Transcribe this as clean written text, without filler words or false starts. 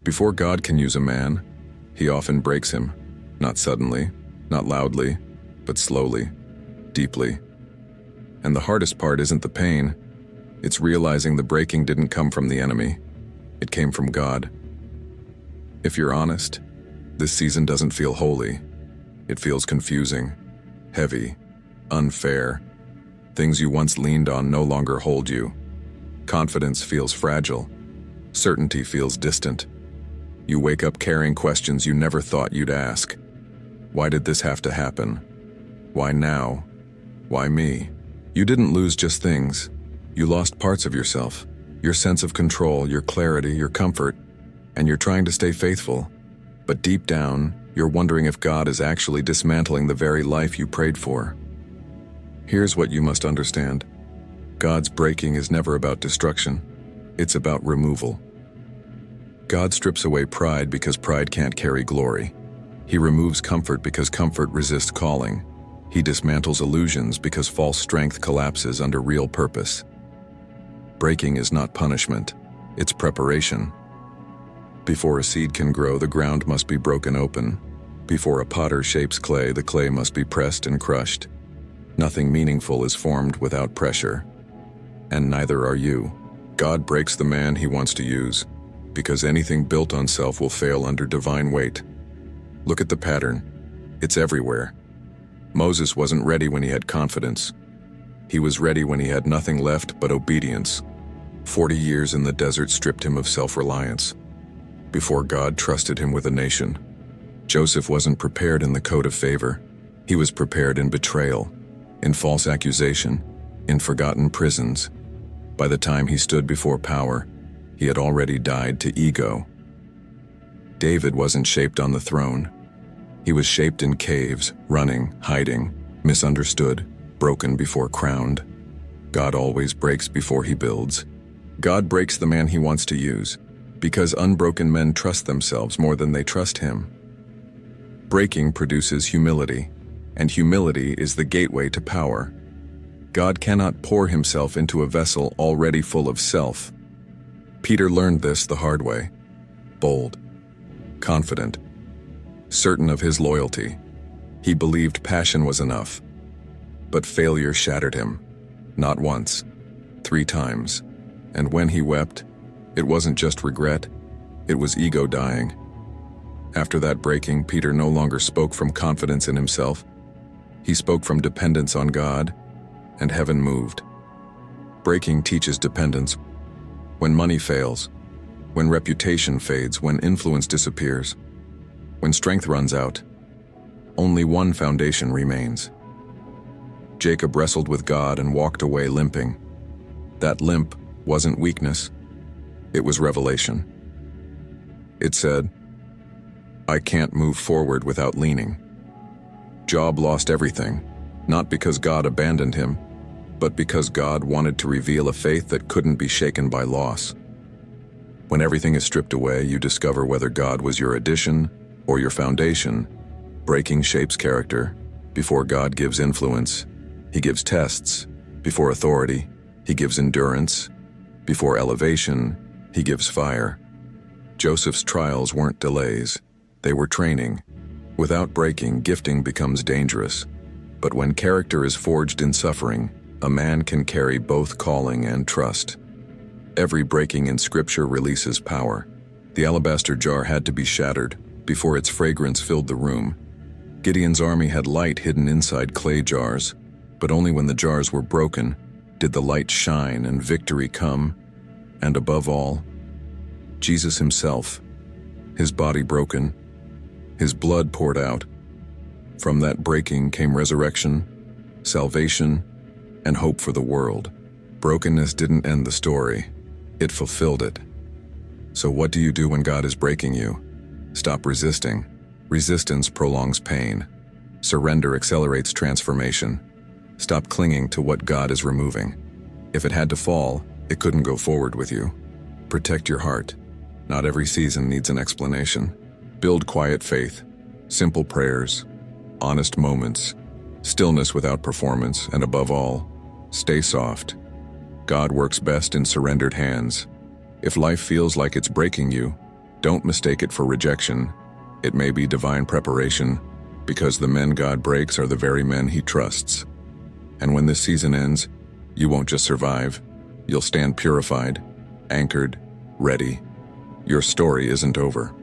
Before God can use a man, he often breaks him, not suddenly, not loudly, but slowly, deeply. And the hardest part isn't the pain, it's realizing the breaking didn't come from the enemy, it came from God. If you're honest, this season doesn't feel holy. It feels confusing, heavy, unfair. Things you once leaned on no longer hold you. Confidence feels fragile. Certainty feels distant. You wake up carrying questions you never thought you'd ask. Why did this have to happen? Why now? Why me? You didn't lose just things. You lost parts of yourself, your sense of control, your clarity, your comfort, and you're trying to stay faithful. But deep down, you're wondering if God is actually dismantling the very life you prayed for. Here's what you must understand. God's breaking is never about destruction. It's about removal. God strips away pride because pride can't carry glory. He removes comfort because comfort resists calling. He dismantles illusions because false strength collapses under real purpose. Breaking is not punishment, it's preparation. Before a seed can grow, the ground must be broken open. Before a potter shapes clay, the clay must be pressed and crushed. Nothing meaningful is formed without pressure. And neither are you. God breaks the man he wants to use, because anything built on self will fail under divine weight. Look at the pattern. It's everywhere. Moses wasn't ready when he had confidence. He was ready when he had nothing left but obedience. 40 years in the desert stripped him of self-reliance. Before God trusted him with a nation. Joseph wasn't prepared in the code of favor. He was prepared in betrayal, in false accusation, in forgotten prisons. By the time he stood before power, he had already died to ego. David wasn't shaped on the throne. He was shaped in caves, running, hiding, misunderstood, broken before crowned. God always breaks before he builds. God breaks the man he wants to use, because unbroken men trust themselves more than they trust him. Breaking produces humility, and humility is the gateway to power. God cannot pour himself into a vessel already full of self. Peter learned this the hard way. Bold, confident, certain of his loyalty. He believed passion was enough. But failure shattered him. Not once, 3 times. And when he wept, it wasn't just regret, it was ego dying. After that breaking, Peter no longer spoke from confidence in himself. He spoke from dependence on God, and heaven moved. Breaking teaches dependence. When money fails, when reputation fades, when influence disappears, when strength runs out, only one foundation remains. Jacob wrestled with God and walked away limping. That limp wasn't weakness, it was revelation. It said, "I can't move forward without leaning." Job lost everything, not because God abandoned him, but because God wanted to reveal a faith that couldn't be shaken by loss. When everything is stripped away, you discover whether God was your addition or your foundation. Breaking shapes character. Before God gives influence, he gives tests. Before authority, he gives endurance. Before elevation, he gives fire. Joseph's trials weren't delays, they were training. Without breaking, gifting becomes dangerous. But when character is forged in suffering, a man can carry both calling and trust. Every breaking in Scripture releases power. The alabaster jar had to be shattered before its fragrance filled the room. Gideon's army had light hidden inside clay jars, but only when the jars were broken did the light shine and victory come. And above all, Jesus himself, his body broken, his blood poured out. From that breaking came resurrection, salvation, and hope for the world. Brokenness didn't end the story, it fulfilled it. So what do you do when God is breaking you? Stop resisting. Resistance prolongs pain. Surrender accelerates transformation. Stop clinging to what God is removing. If it had to fall, it couldn't go forward with you. Protect your heart. Not every season needs an explanation. Build quiet faith, simple prayers, honest moments, stillness without performance, and above all, stay soft. God works best in surrendered hands. If life feels like it's breaking you, Don't mistake it for rejection. It may be divine preparation, because the men God breaks are the very men He trusts. And when this season ends, you won't just survive. You'll stand purified, anchored, ready. Your story isn't over.